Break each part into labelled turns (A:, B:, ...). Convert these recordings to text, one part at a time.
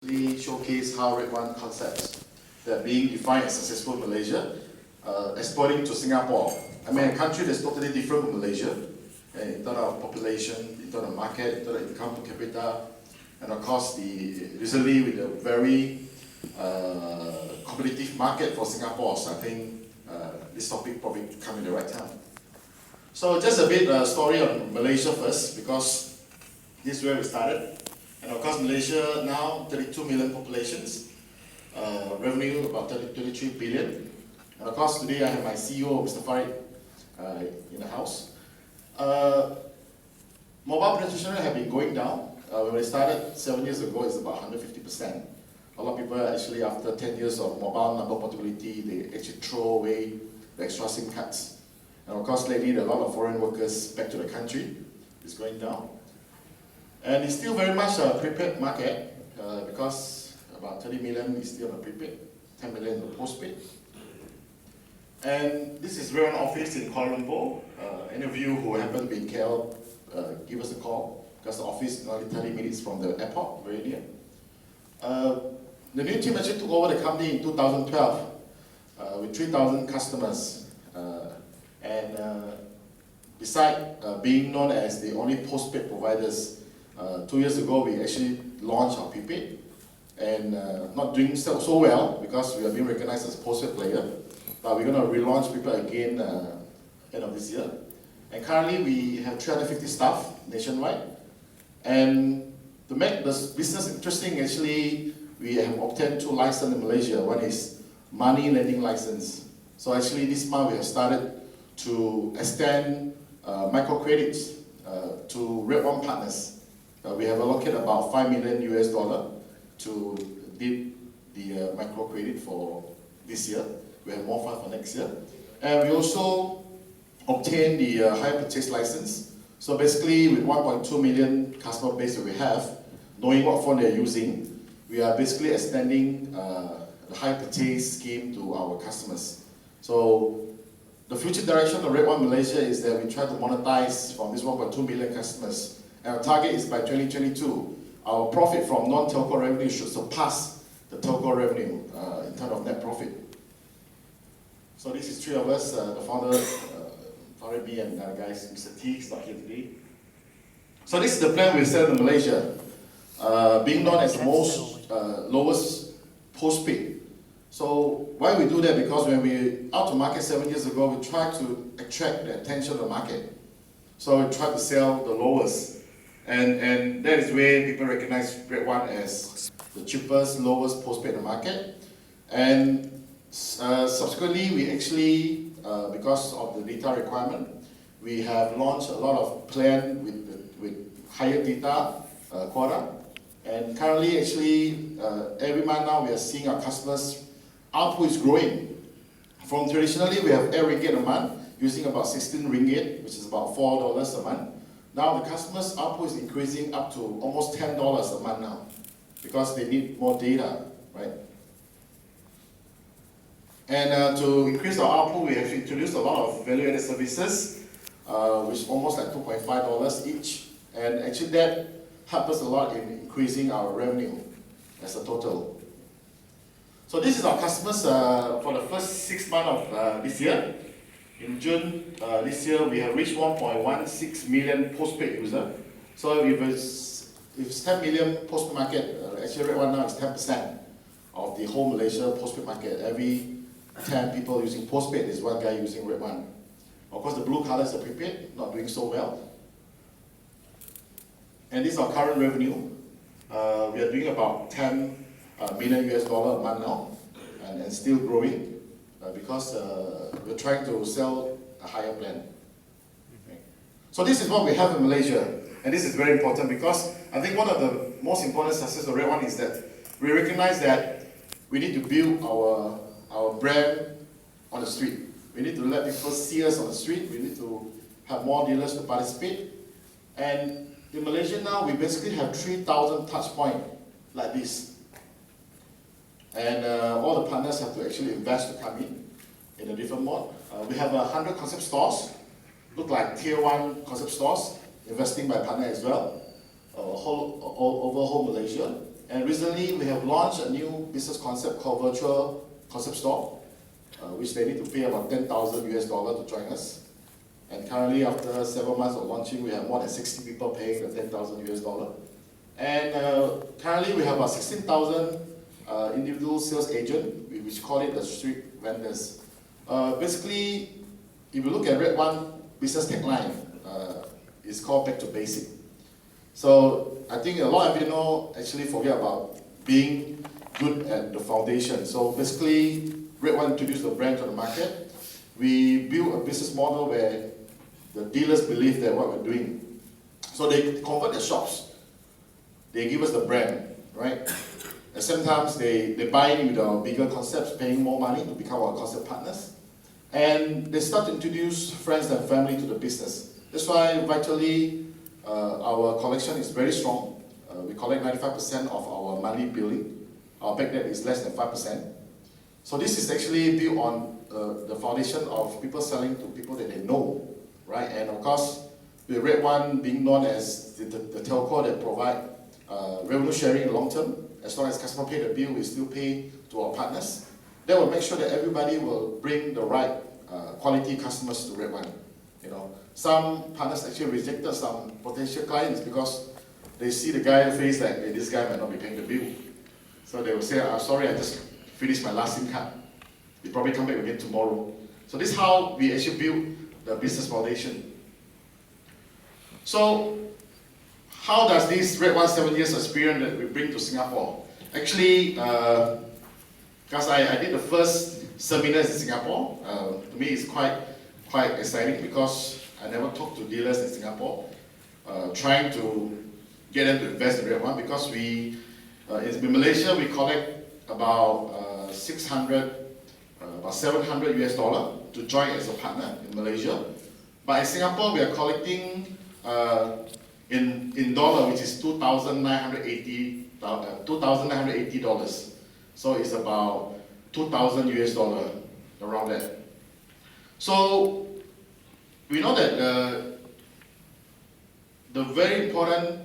A: Showcase how redone concepts that are being defined as successful in Malaysia, exporting to Singapore. I mean, a country that's totally different from Malaysia, in terms of population, in terms of market, in terms of income per capita, and of course, recently with a very competitive market for Singapore. So I think this topic probably come in the right time. So just a bit story on Malaysia first, because this is where we started. And of course, Malaysia now 32 million populations, revenue about 23 billion. And of course, today I have my CEO, Mr. Farid, in the house. Mobile penetration rate have been going down. When we started 7 years ago, it's about 150%. A lot of people actually, after 10 years of mobile number portability, they actually throw away the extra SIM cards. And of course, lately, there are a lot of foreign workers back to the country. It's going down. And it's still very much a prepaid market because about 30 million is still on a prepaid, 10 million on a postpaid. And this is redone office in Kuala Lumpur. Any of you who happen to be in KL, give us a call because the office is only 30 minutes from the airport, very near. The new team actually took over the company in 2012 with 3,000 customers. Besides being known as the only postpaid providers, 2 years ago we actually launched our prepaid, and not doing so well because we are being recognized as a postpaid player, but we're going to relaunch prepaid again end of this year. And currently we have 350 staff nationwide, and to make this business interesting, actually we have obtained 2 licenses in Malaysia. One is money lending license. So actually this month we have started to extend microcredits to redone partners. We have allocated about $5 million to dip the microcredit for this year. We have more funds for next year. And we also obtained the hire purchase license. So basically, with 1.2 million customer base that we have, knowing what phone they're using, we are basically extending the hire purchase scheme to our customers. So the future direction of redone Malaysia is that we try to monetize from this 1.2 million customers. And our target is by 2022, our profit from non-telco revenue should surpass the telco revenue in terms of net profit. So this is 3 of us, the founder, Farid, me, and guys, Mr. T is not here today. So this is the plan we set in Malaysia, being known as the most lowest postpaid. So why we do that? Because when we out to market 7 years ago, we tried to attract the attention of the market. So we tried to sell the lowest. And that is where people recognize redone as the cheapest, lowest postpaid in the market. And subsequently, we actually, because of the data requirement, we have launched a lot of plan with higher data quota. And currently, actually, every month now we are seeing our customers' output is growing. From traditionally, we have 8 ringgit a month, using about 16 ringgit, which is about $4 a month. Now the customers' output is increasing up to almost $10 a month now, because they need more data, right? And to increase our output, we have introduced a lot of value-added services, which is almost like $2.5 each. And actually that helped us a lot in increasing our revenue as a total. So this is our customers for the first 6 months of this year. In June this year, we have reached 1.16 million postpaid users. So if it's 10 million postpaid market, actually right now is 10% of the whole Malaysia postpaid market. Every 10 people using postpaid, there's 1 guy using redone. Of course, the blue color is the prepaid, not doing so well. And this is our current revenue. We are doing about $10 million a month now, and still growing. Because we're trying to sell a higher plan. Okay. So this is what we have in Malaysia, and this is very important because I think one of the most important success of redone is that we recognize that we need to build our brand on the street. We need to let people see us on the street. We need to have more dealers to participate. And in Malaysia now, we basically have 3,000 touch points like this. And all the partners have to actually invest to come in a different mode. We have 100 concept stores, look like tier 1 concept stores, investing by partner as well, over whole Malaysia. And recently we have launched a new business concept called Virtual Concept Store, which they need to pay about $10,000 to join us. And currently, after 7 months of launching, we have more than 60 people paying the $10,000. And currently we have about 16,000 individual sales agents, which call it the street vendors. Basically, if you look at Red One business tagline, it's called back to basic. So I think a lot of mvno actually forget about being good at the foundation. So basically, Red One introduced the brand to the market. We built a business model where the dealers believe that what we're doing. So they convert their shops. They give us the brand, right? And sometimes they buy in with our bigger concepts, paying more money to become our concept partners. And they start to introduce friends and family to the business. That's why vitally our collection is very strong. We collect 95% of our monthly billing. Our back debt is less than 5%. So this is actually built on the foundation of people selling to people that they know, right? And of course, with Red One being known as the telco that provide revenue sharing in the long term, as long as customer pay the bill, we still pay to our partners. That will make sure that everybody will bring the right quality customers to Red One. You know, some partners actually rejected some potential clients because they see the guy face like, hey, this guy might not be paying the bill. So they will say, I'm sorry, I just finished my last SIM card. You probably come back again tomorrow. So this is how we actually build the business foundation. So how does this Red One 7 years experience that we bring to Singapore? Actually, because I did the first seminars in Singapore, to me it's quite exciting because I never talked to dealers in Singapore, trying to get them to invest in Red One because in Malaysia we collect about 700 US dollar to join as a partner in Malaysia. But in Singapore we are collecting in dollar, which is $2,980. So it's about 2,000 US dollar around that. So we know that the very important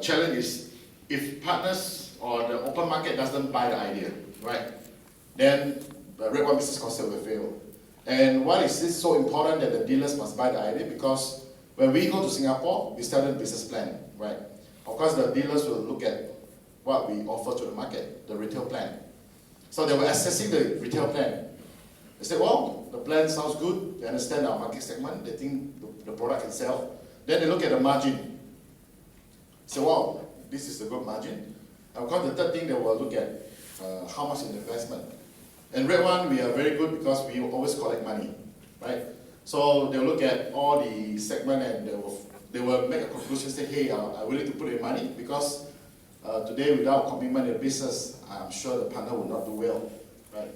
A: challenge is if partners or the open market doesn't buy the idea, right? Then the Red One business concept will fail. And why is this so important that the dealers must buy the idea? Because when we go to Singapore, we start a business plan, right? Of course, the dealers will look at what we offer to the market, the retail plan. So they were assessing the retail plan. They said, well, the plan sounds good. They understand our market segment. They think the product can sell. Then they look at the margin. Say, wow, this is a good margin. And of course, the third thing they will look at how much is the investment. In Red One, we are very good because we always collect money, right? So they'll look at all the segment and they will make a conclusion, say, hey, I'm willing to put in money because today without commitment in business, I'm sure the partner will not do well, right?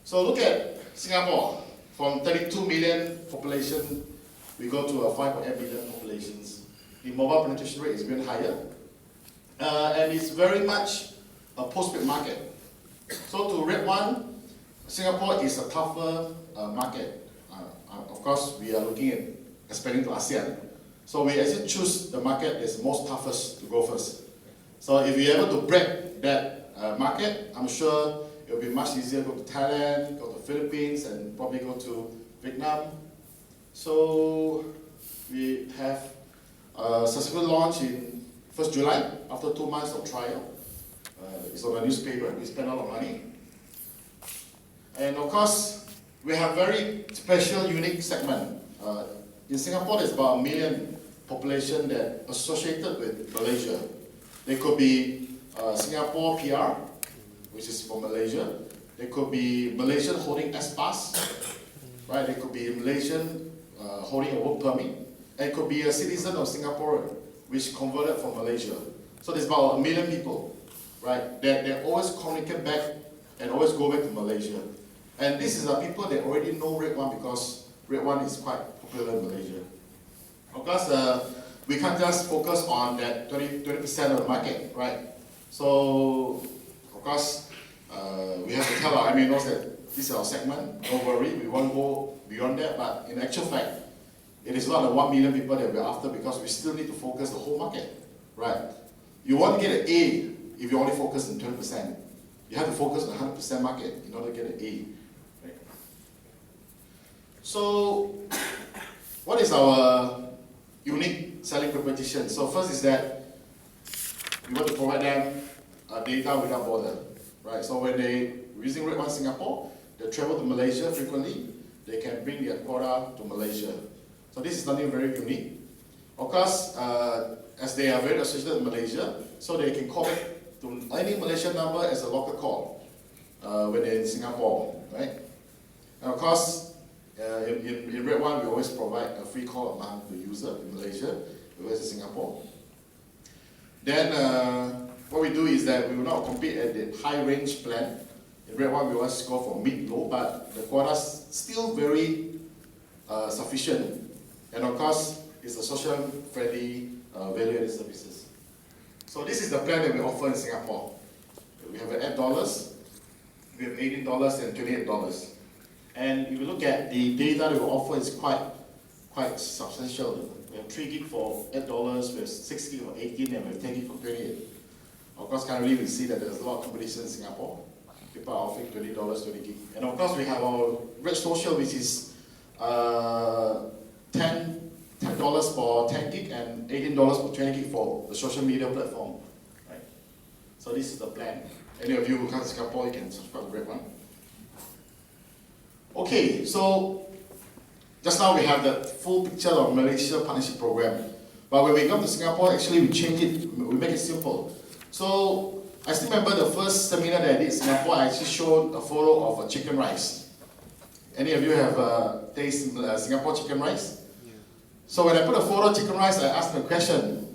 A: So look at Singapore. From 32 million population, we go to a 5.8 billion populations. The mobile penetration rate is even higher. And it's very much a postpaid market. So to Red One, Singapore is a tougher market. Of course, we are looking at expanding to ASEAN. So we actually choose the market that's most toughest to go first. So if we're able to break that market, I'm sure it will be much easier to go to Thailand, go to Philippines, and probably go to Vietnam. So we have a successful launch in 1st July, after 2 months of trial. It's on a newspaper, we spend a lot of money. And of course, we have very special, unique segment. In Singapore, there's about 1 million population that associated with Malaysia. They could be Singapore PR, which is from Malaysia. They could be Malaysian holding S-Pass, right? They could be Malaysian holding a work permit. And it could be a citizen of Singapore, which converted from Malaysia. So there's about 1 million people, right? They always communicate back and always go back to Malaysia. And this is the people that already know Red One because Red One is quite popular in Malaysia. Of course, we can't just focus on that 20% of the market, right? So, of course, we have to tell our mvnos that this is our segment, don't worry, we won't go beyond that, but in actual fact, it is not the 1 million people that we're after because we still need to focus the whole market, right? You want to get an A if you only focus on 20%. You have to focus on 100% market in order to get an A. Right? So, what is our unique selling proposition? So first is that we want to provide them data without border. Right? So when they using redone Singapore, they travel to Malaysia frequently, they can bring their quota to Malaysia. So this is something very unique. Of course, as they are very associated in Malaysia, so they can call back to any Malaysian number as a local call when they're in Singapore, right? And of course, in redone, we always provide a free call among the user in Malaysia, whereas in Singapore. Then what we do is that we will not compete at the high range plan. In redone, we always go for mid-low, but the quota is still very sufficient. And of course, it's a social friendly value-added services. So this is the plan that we offer in Singapore. We have $8, we have $18 and $28. And if you look at the data that we offer, it's quite substantial. We have 3 gig for $8, we have 6 gig for 18, and we have 10 gig for 28. Of course, currently we see that there's a lot of competition in Singapore. People are offering $20, 20 gig. And of course, we have our Red Social, which is $10 for 10 gig and $18 for 20 gig for the social media platform. Right? So this is the plan. Any of you who come to Singapore, you can subscribe to redone. Okay, so just now we have the full picture of Malaysia Partnership Program. But when we come to Singapore, actually we change it, we make it simple. So I still remember the first seminar that I did in Singapore, I actually showed a photo of a chicken rice. Any of you have tasted Singapore chicken rice? Yeah. So when I put a photo of chicken rice, I asked the question,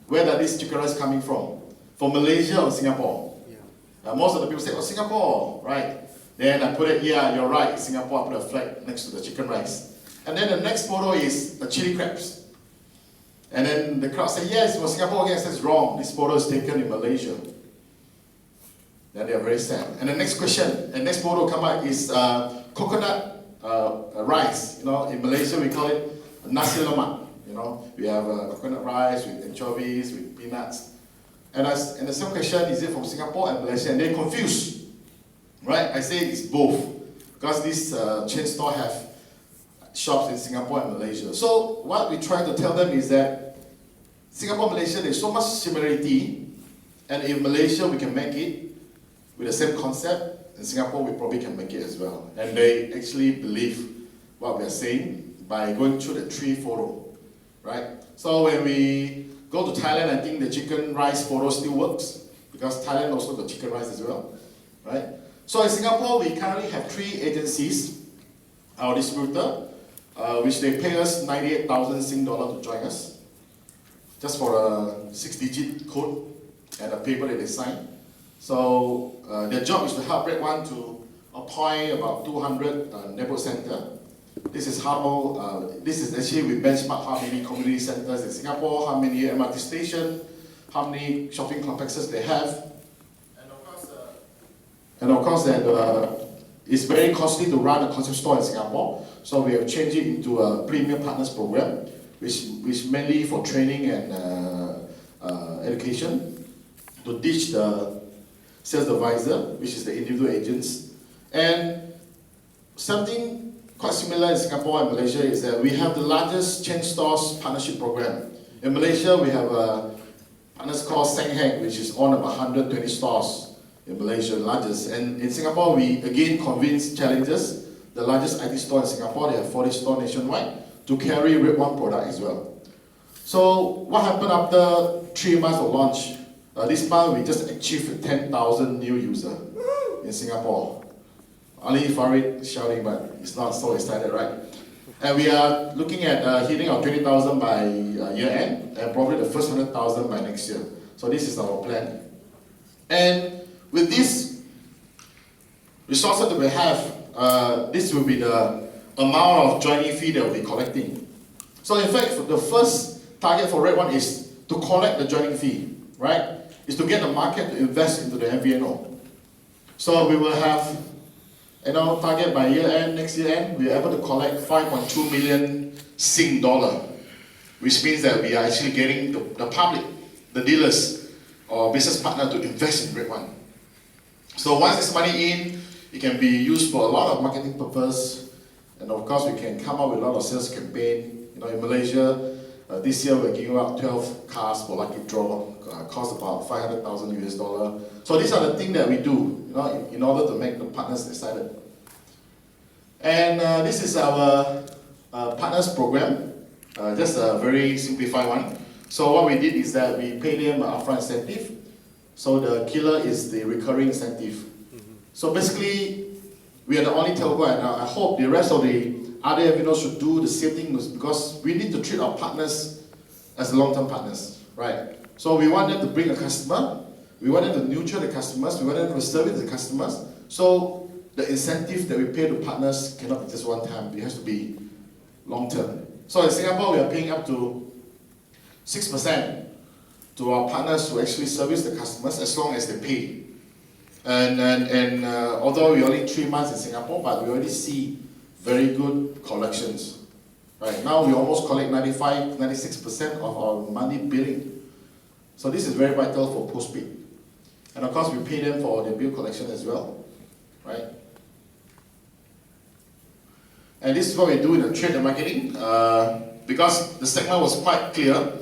A: where does this chicken rice coming from? From Malaysia or Singapore? Yeah. Most of the people say, oh, Singapore, right? Then I put it, yeah, you're right, Singapore, I put a flag next to the chicken rice. And then the next photo is the chili crabs. And then the crowd said, yes, it was Singapore again. I said, it's wrong, this photo is taken in Malaysia. Then they are very sad. And the next question, the next photo come out is coconut rice. You know, in Malaysia we call it nasi lemak. You know, we have coconut rice with anchovies, with peanuts. And the same question, is it from Singapore and Malaysia? And they're confused. Right? I say it's both. Because this chain store have shops in Singapore and Malaysia. So what we try to tell them is that Singapore and Malaysia, there's so much similarity. And in Malaysia we can make it with the same concept. In Singapore we probably can make it as well. And they actually believe what we are saying by going through the 3 photo. Right? So when we go to Thailand, I think the chicken rice photo still works. Because Thailand also got chicken rice as well. Right? So in Singapore, we currently have 3 agencies, our distributor, which they pay us 98,000 Sing dollar to join us, just for a 6-digit code and a paper that they sign. So their job is to help redone to appoint about 200 neighborhood centers. This is how, this is actually we benchmark how many community centers in Singapore, how many MRT stations, how many shopping complexes they have. And of course, that it's very costly to run a concept store in Singapore, so we have changed it into a premium partners program, which mainly for training and education, to teach the sales advisor, which is the individual agents. And something quite similar in Singapore and Malaysia is that we have the largest chain stores partnership program. In Malaysia, we have a partners called Sengheng, which is on about 120 stores. In Malaysia, largest. And in Singapore, we again convince Challenges, the largest IT store in Singapore, they have 40 stores nationwide, to carry redone product as well. So what happened after 3 months of launch? This month, we just achieved 10,000 new users in Singapore. Only Farid shouting, but it's not so excited, right? And we are looking at hitting our 20,000 by year end, and probably the first 100,000 by next year. So this is our plan. And with this resources that we have, this will be the amount of joining fee that we'll be collecting. So in fact, the first target for redone is to collect the joining fee, right? Is to get the market to invest into the mvno. So we will have, target by year end, next year end, we are able to collect 5.2 million Sing dollar, which means that we are actually getting the public, the dealers, or business partner to invest in redone. So once this money in, it can be used for a lot of marketing purpose, and of course we can come up with a lot of sales campaign. You know, in Malaysia, this year we're giving out 12 cars for lucky draw, cost about 500,000 US dollar. So these are the things that we do, you know, in order to make the partners excited. And this is our partners program, just a very simplified one. So what we did is that we pay them an upfront incentive. So the killer is the recurring incentive. So basically, we are the only telco, and I hope the rest of the other MVNOs should do the same thing, because we need to treat our partners as long-term partners, right? So we want them to bring a customer, we want them to nurture the customers, we want them to service the customers. So the incentive that we pay to partners cannot be just one time, it has to be long-term. So in Singapore, we are paying up to 6% to our partners to actually service the customers as long as they pay. And although we're only 3 months in Singapore, but we already see very good collections. Right now, we almost collect 96% of our monthly billing. So this is very vital for postpaid. And of course, we pay them for their bill collection as well, right? And this is what we do in the trade and marketing. Because the segment was quite clear,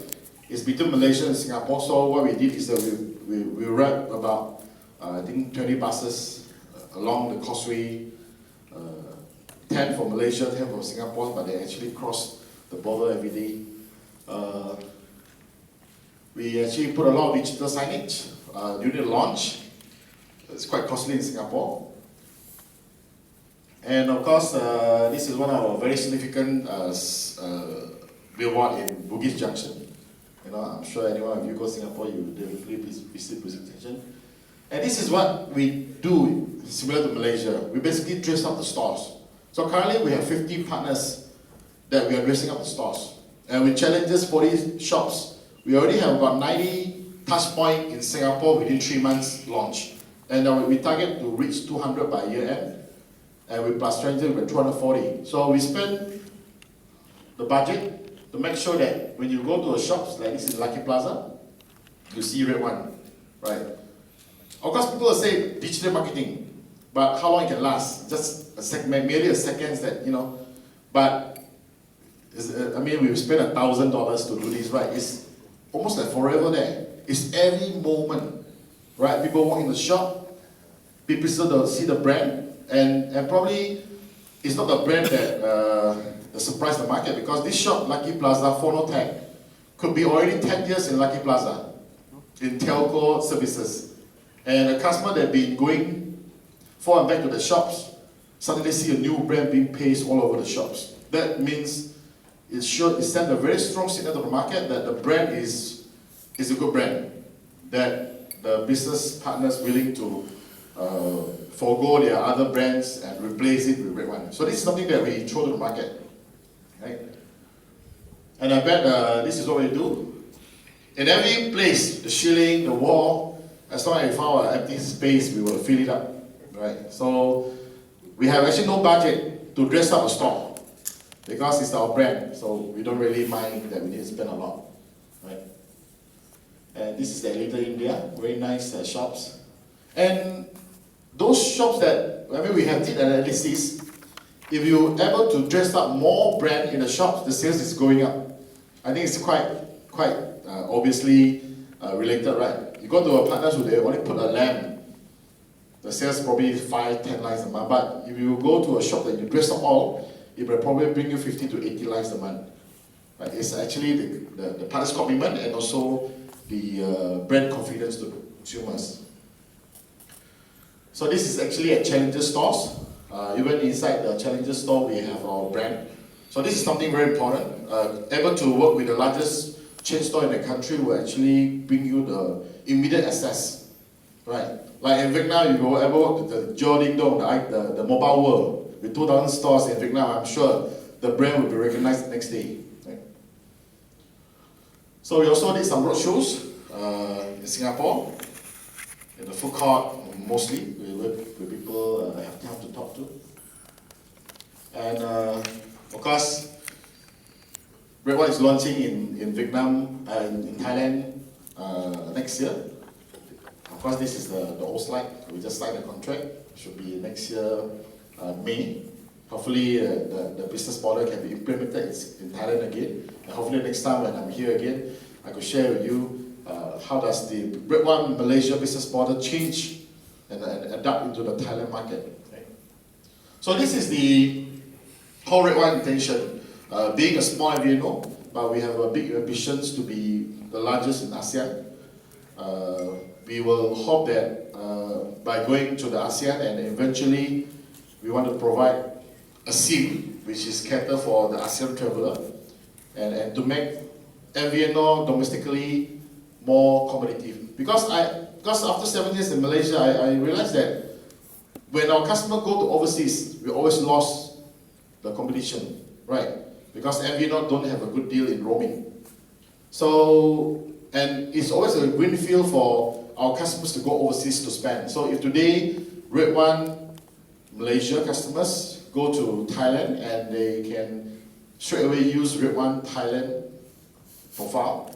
A: it's between Malaysia and Singapore. So what we did is that we wrap about, I think, 20 buses along the causeway, 10 from Malaysia, 10 from Singapore, but they actually cross the border every day. We actually put a lot of digital signage during the launch. It's quite costly in Singapore. And of course, this is one of our very significant billboard in Bugis Junction. You know, I'm sure anyone of you go to Singapore, you will definitely visit Bugis Junction. And this is what we do, similar to Malaysia. We basically dress up the stores. So currently we have 50 partners that we are dressing up the stores. And with challenges 40 shops, we already have about 90 touch points in Singapore within 3 months launch. And we target to reach 200 by year end. And with plus challenges, we're 240. So we spend the budget to make sure that when you go to a shops like this in Lucky Plaza, you see redone, right? Of course, people will say digital marketing, but how long it can last? Just a segment, merely a seconds that, you know, but I mean, we spend $1,000 to do this, right? It's almost like forever there. It's every moment, right? People walk in the shop, people still see the brand, and probably it's not the brand that surprised the market, because this shop, Lucky Plaza, Phonotech, could be already 10 years in Lucky Plaza, in telco services. And a customer that been going forward and back to the shops, suddenly see a new brand being pasted all over the shops. That means it sends a very strong signal to the market that the brand is a good brand, that the business partners willing to forego their other brands and replace it with redone. So this is something that we throw to the market, right? And I bet this is what we do. In every place, the ceiling, the wall, as long as we found an empty space, we will fill it up, right? So we have actually no budget to dress up a store, because it's our brand, so we don't really mind that we need to spend a lot, right? And this is the Little India, very nice shops. And those shops that, I mean, we have did analysis, if you're able to dress up more brand in the shops, the sales is going up. I think it's quite obviously related, right? You go to a partners who they only put a lamp, the sales probably 5-10 lines a month. But if you go to a shop that you dress up all, it will probably bring you 50 to 80 lines a month. Right? It's actually the partner's commitment and also the brand confidence to consumers. So this is actually at Challenger stores. Even inside the Challenger store, we have our brand. So this is something very important. Able to work with the largest chain store in the country will actually bring you the immediate access, right? Like in Vietnam, you will ever work with the Joe Ding Dong, the mobile world, with 2,000 stores in Vietnam. I'm sure the brand will be recognized the next day. Right? So we also did some roadshows in Singapore, in the food court mostly, with people have time to talk to. And of course, redone is launching in Vietnam and in Thailand next year. Of course, this is the old slide. We just signed the contract. Should be next year, May. Hopefully, the business model can be implemented in Thailand again. And hopefully, next time when I'm here again, I could share with you how does the redone Malaysia business model change and adapt into the Thailand market. Okay. So this is the whole redone intention. Being a small mvno, but we have big ambitions to be the largest in ASEAN. We will hope that by going to the ASEAN and eventually we want to provide a SIM which is cater for the ASEAN traveler and to make mvno domestically more competitive. Because after 7 years in Malaysia, I realized that when our customers go to overseas, we always lost the competition, right? Because mvno don't have a good deal in roaming. So, and it's always a green field for our customers to go overseas to spend. So if today redone Malaysia customers go to Thailand and they can straight away use redone Thailand profile,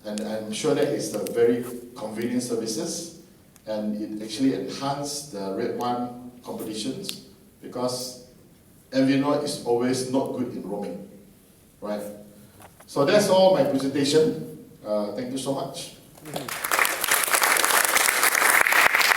A: and I'm sure that is a very convenient services, and it actually enhances the redone competitions because mvno is always not good in roaming, right? So that's all my presentation. Thank you so much.